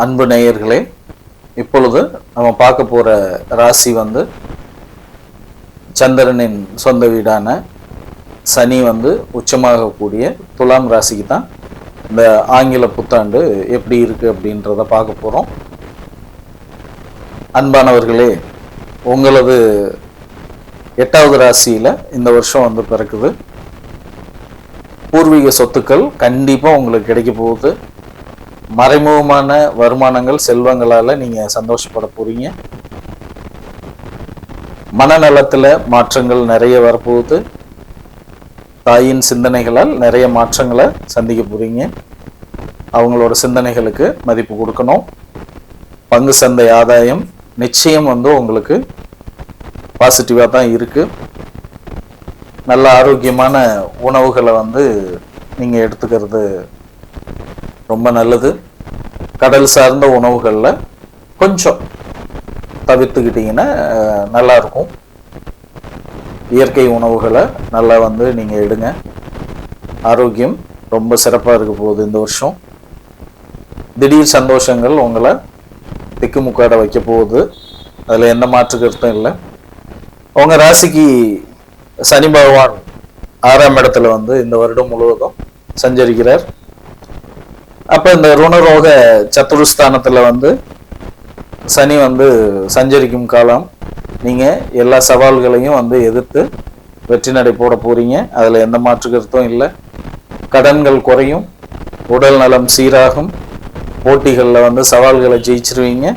அன்பு நேயர்களே, இப்பொழுது நம்ம பார்க்க போற ராசி வந்து சந்திரனின் சொந்த வீடான சனி வந்து உச்சமாகக்கூடிய துலாம் ராசிக்கு தான் இந்த ஆங்கில புத்தாண்டு எப்படி இருக்கு அப்படின்றத பார்க்க போறோம். அன்பானவர்களே, உங்களது 8வது ராசியில இந்த வருஷம் வந்து பிறக்குது. பூர்வீக சொத்துக்கள் கண்டிப்பா உங்களுக்கு கிடைக்க போகுது. மறைமுகமான வருமானங்கள், செல்வங்களால நீங்க சந்தோஷப்பட போறீங்க. மனநலத்துல மாற்றங்கள் நிறைய வரப்போகுது. தாயின் சிந்தனைகளால் நிறைய மாற்றங்களை சந்திக்க போறீங்க. அவங்களோட சிந்தனைகளுக்கு மதிப்பு கொடுக்கணும். பங்கு சந்தை ஆதாயம் நிச்சயம் வந்து உங்களுக்கு பாசிட்டிவா தான் இருக்கு. நல்ல ஆரோக்கியமான உணவுகளை வந்து நீங்க எடுத்துக்கிறது ரொம்ப நல்லது. கடல் சார்ந்த உணவுகளில் கொஞ்சம் தவிர்த்துக்கிட்டீங்கன்னா நல்லா இருக்கும். இயற்கை உணவுகளை நல்லா வந்து நீங்கள் எடுங்க. ஆரோக்கியம் ரொம்ப சிறப்பாக இருக்க போகுது இந்த வருஷம். திடீர் சந்தோஷங்கள் உங்களை திக்குமுக்காட வைக்க போகுது. அதில் எந்த மாற்று கருத்தும் இல்லை. உங்கள் ராசிக்கு சனி பகவான் 6ஆம் இடத்துல வந்து இந்த வருடம் முழுவதும் சஞ்சரிக்கிறார். அப்ப இந்த ருணரோக சத்துருஸ்தானத்துல வந்து சனி வந்து சஞ்சரிக்கும் காலம். நீங்க எல்லா சவால்களையும் வந்து எதிர்த்து வெற்றி நடை போட போறீங்க. அதுல எந்த மாற்று கருத்தும் இல்லை. கடன்கள் குறையும், உடல் நலம் சீராகும், போட்டிகளில் வந்து சவால்களை ஜெயிச்சிருவீங்க.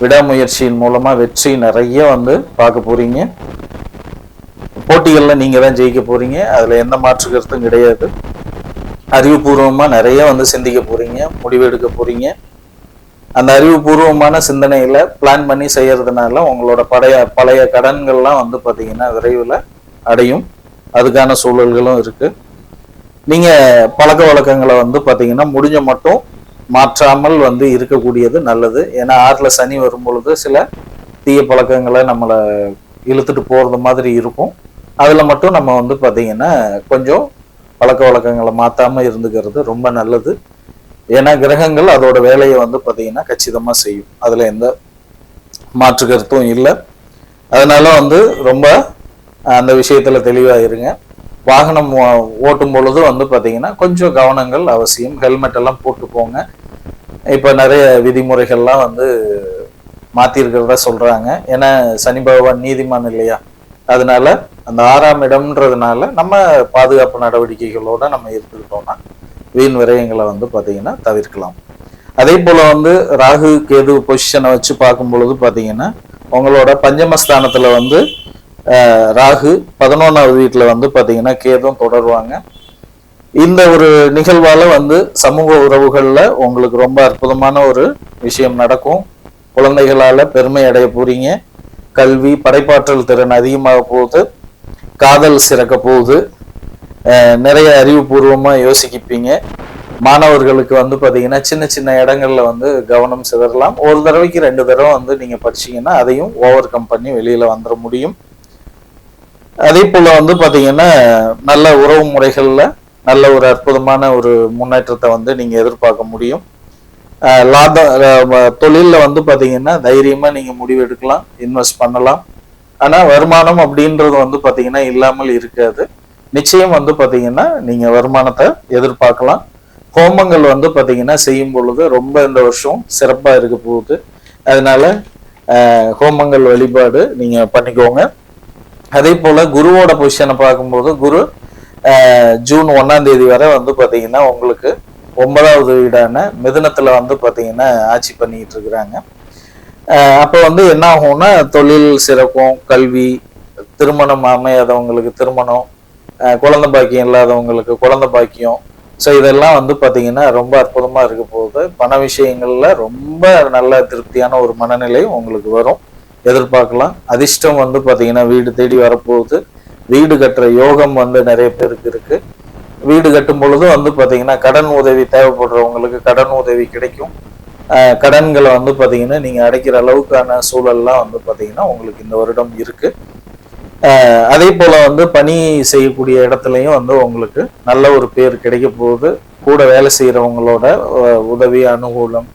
விடாமுயற்சியின் மூலமா வெற்றி நிறைய வந்து பார்க்க போறீங்க. போட்டிகளில் நீங்க தான் ஜெயிக்க போறீங்க. அதுல எந்த மாற்று கருத்தும் கிடையாது. அறிவுபூர்வமா நிறைய வந்து சிந்திக்க போறீங்க, முடிவு எடுக்க போறீங்க. அந்த அறிவுபூர்வமான சிந்தனையில பிளான் பண்ணி செய்யறதுனால உங்களோட பழைய கடன்கள்லாம் வந்து பாத்தீங்கன்னா விரைவில் அடையும். அதுக்கான சூழல்களும் இருக்கு. நீங்க பழக்க வழக்கங்களை வந்து பாத்தீங்கன்னா முடிஞ்ச மட்டும் மாற்றாமல் வந்து இருக்கக்கூடியது நல்லது. ஏன்னா 6ல சனி வரும் பொழுது சில தீய பழக்கங்களை நம்மளை இழுத்துட்டு போறது மாதிரி இருக்கும். அதுல மட்டும் நம்ம வந்து பாத்தீங்கன்னா கொஞ்சம் பழக்க வழக்கங்களை மாத்தாம இருந்துக்கிறது ரொம்ப நல்லது. ஏன்னா கிரகங்கள் அதோட வேலையை வந்து பாத்தீங்கன்னா கச்சிதமா செய்யும். அதுல எந்த மாற்று கருத்தும் இல்லை. அதனால வந்து ரொம்ப அந்த விஷயத்துல தெளிவா இருங்க. வாகனம் ஓட்டும் பொழுது வந்து பாத்தீங்கன்னா கொஞ்சம் கவனங்கள் அவசியம். ஹெல்மெட் எல்லாம் போட்டு போங்க. இப்ப நிறைய விதிமுறைகள்லாம் வந்து மாத்திருக்கிறதா சொல்றாங்க. ஏன்னா சனி பகவான் நீதிமான் இல்லையா? அதனால அந்த 6ஆம் இடம்ன்றதுனால நம்ம பாதுகாப்பு நடவடிக்கைகளோட நம்ம இருந்துக்கிட்டோம்னா வீண் விரயங்களை வந்து பாத்தீங்கன்னா தவிர்க்கலாம். அதே போல வந்து ராகு கேது பொசிஷனை வச்சு பார்க்கும் பொழுது பாத்தீங்கன்னா உங்களோட பஞ்சமஸ்தானத்துல வந்து ராகு 11வது வீட்டுல வந்து பாத்தீங்கன்னா கேதும் தொடருவாங்க. இந்த ஒரு நிகழ்வால வந்து சமூக உறவுகள்ல உங்களுக்கு ரொம்ப அற்புதமான ஒரு விஷயம் நடக்கும். குழந்தைகளால பெருமை அடைய போறீங்க. கல்வி, படைப்பாற்றல் திறன் அதிகமாக போகுது. காதல் சிறக்க போகுது. நிறைய அறிவுபூர்வமா யோசிப்பீங்க. மாணவர்களுக்கு வந்து பாத்தீங்கன்னா சின்ன சின்ன இடங்கள்ல வந்து கவனம் சிதறலாம். ஒரு தடவைக்கு 2 தடவை வந்து நீங்க படிச்சீங்கன்னா அதையும் ஓவர் கம் பண்ணி வெளியில வந்துட முடியும். அதே போல வந்து பாத்தீங்கன்னா நல்ல உறவு முறைகள்ல நல்ல ஒரு அற்புதமான ஒரு முன்னேற்றத்தை வந்து நீங்க எதிர்பார்க்க முடியும். தொழில்ல வந்து பாத்தீங்கன்னா தைரியமா நீங்க முடிவு எடுக்கலாம், இன்வெஸ்ட் பண்ணலாம். ஆனா வருமானம் அப்படின்றது வந்து பாத்தீங்கன்னா இல்லாமல் இருக்காது. நிச்சயம் வந்து பாத்தீங்கன்னா நீங்க வருமானத்தை எதிர்பார்க்கலாம். ஹோமங்கள் வந்து பாத்தீங்கன்னா செய்யும் பொழுது ரொம்ப இந்த வருஷம் சிறப்பா இருக்க போகுது. அதனால ஹோமங்கள் வழிபாடு நீங்க பண்ணிக்கோங்க. அதே போல குருவோட பொசிஷனை பார்க்கும்போது குரு ஜூன் 1ஆம் தேதி வரை வந்து பாத்தீங்கன்னா உங்களுக்கு 9வது வீடான மிதுனத்துல வந்து பாத்தீங்கன்னா ஆட்சி பண்ணிட்டு இருக்கிறாங்க. அப்ப வந்து என்ன ஆகும்னா தொழில் சிறக்கும், கல்வி, திருமணம் அமையாதவங்களுக்கு திருமணம், குழந்தை பாக்கியம் இல்லாதவங்களுக்கு குழந்தை பாக்கியம். ஸோ இதெல்லாம் வந்து பாத்தீங்கன்னா ரொம்ப அற்புதமா இருக்க போகுது. பண விஷயங்கள்ல ரொம்ப நல்ல திருப்தியான ஒரு மனநிலை உங்களுக்கு வரும், எதிர்பார்க்கலாம். அதிர்ஷ்டம் வந்து பாத்தீங்கன்னா வீடு தேடி வரப்போகுது. வீடு கட்டுற யோகம் வந்து நிறைய பேருக்கு இருக்கு. வீடு கட்டும் பொழுதும் வந்து பாத்தீங்கன்னா கடன் உதவி தேவைப்படுறவங்களுக்கு கடன் உதவி கிடைக்கும். கடன்களை வந்து பாத்தீங்கன்னா நீங்க அடைக்கிற அளவுக்கான சூழல்லாம் வந்து பாத்தீங்கன்னா உங்களுக்கு இந்த வருடம் இருக்கு. அதே போல வந்து பணி செய்யக்கூடிய இடத்துலையும் வந்து உங்களுக்கு நல்ல ஒரு பேர் கிடைக்க போகுது. கூட வேலை செய்யறவங்களோட உதவி, அனுகூலம்,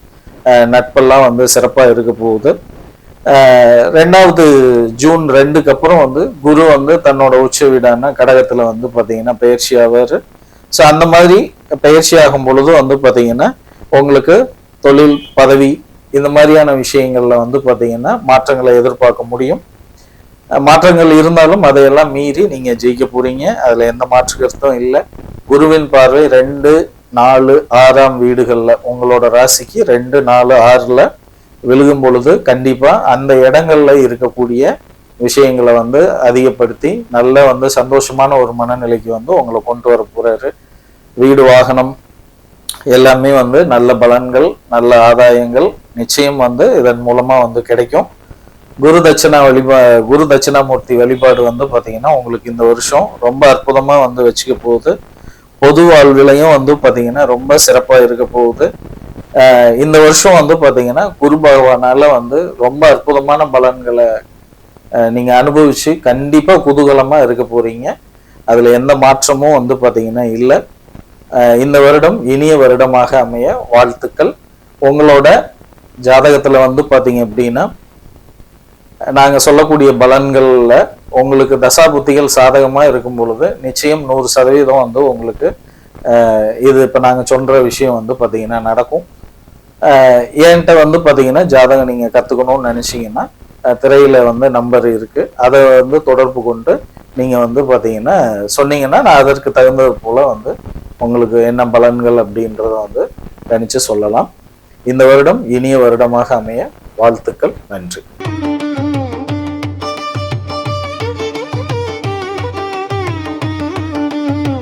நட்பெல்லாம் வந்து சிறப்பாக இருக்க போகுது. 2வது ஜூன் 2க்கு அப்புறம் வந்து குரு வந்து தன்னோட உச்ச வீடான கடகத்துல வந்து பார்த்தீங்கன்னா பயிற்சி ஆவார். ஸோ அந்த மாதிரி பயிற்சி ஆகும் பொழுது வந்து பார்த்தீங்கன்னா உங்களுக்கு தொழில் பதவி இந்த மாதிரியான விஷயங்கள்ல வந்து பார்த்தீங்கன்னா மாற்றங்களை எதிர்பார்க்க முடியும். மாற்றங்கள் இருந்தாலும் அதையெல்லாம் மீறி நீங்க ஜெயிக்க போறீங்க. அதுல எந்த மாற்று கருத்தும் இல்லை. குருவின் பார்வை 2, 4, 6ஆம் வீடுகள்ல உங்களோட ராசிக்கு 2, 4, 6ல விழுகும் பொழுது கண்டிப்பா அந்த இடங்கள்ல இருக்கக்கூடிய விஷயங்களை வந்து அதிகப்படுத்தி நல்ல வந்து சந்தோஷமான ஒரு மனநிலைக்கு வந்து உங்களை கொண்டு வர போறாரு. வீடு வாகனம் எல்லாமே வந்து நல்ல பலன்கள் நல்ல ஆதாயங்கள் நிச்சயம் வந்து இதன் மூலமா வந்து கிடைக்கும். குரு தட்சிணாமூர்த்தி வழிபாடு வந்து பாத்தீங்கன்னா உங்களுக்கு இந்த வருஷம் ரொம்ப அற்புதமா வந்து வச்சுக்க போகுது. பொது வாழ்விலையும் வந்து பாத்தீங்கன்னா ரொம்ப சிறப்பா இருக்க போகுது. இந்த வருஷம் வந்து பாத்தீங்கன்னா குரு பகவானால வந்து ரொம்ப அற்புதமான பலன்களை நீங்க அனுபவிச்சு கண்டிப்பா குதூகலமா இருக்க போறீங்க. அதுல எந்த மாற்றமும் வந்து பாத்தீங்கன்னா இல்லை. இந்த வருடம் இனிய வருடமாக அமைய வாழ்த்துக்கள். உங்களோட ஜாதகத்துல வந்து பாத்தீங்க அப்படின்னா நாங்க சொல்லக்கூடிய பலன்கள்ல உங்களுக்கு தசாபுத்திகள் சாதகமா இருக்கும் பொழுது நிச்சயம் 100% வந்து உங்களுக்கு இது இப்ப நாங்க சொல்ற விஷயம் வந்து பாத்தீங்கன்னா நடக்கும். என்கிட்ட வந்து பாத்தீங்கன்னா ஜாதகம் நீங்க கத்துக்கணும்னு நினைச்சீங்கன்னா திரையில வந்து நம்பர் இருக்கு, அதை வந்து தொடர்பு கொண்டு நீங்க வந்து பாத்தீங்கன்னா சொன்னீங்கன்னா நான் அதற்கு தகுந்தது போல வந்து உங்களுக்கு என்ன பலன்கள் அப்படின்றத வந்து கணிச்சு சொல்லலாம். இந்த வருடம் இனிய வருடமாக அமைய வாழ்த்துக்கள். நன்றி.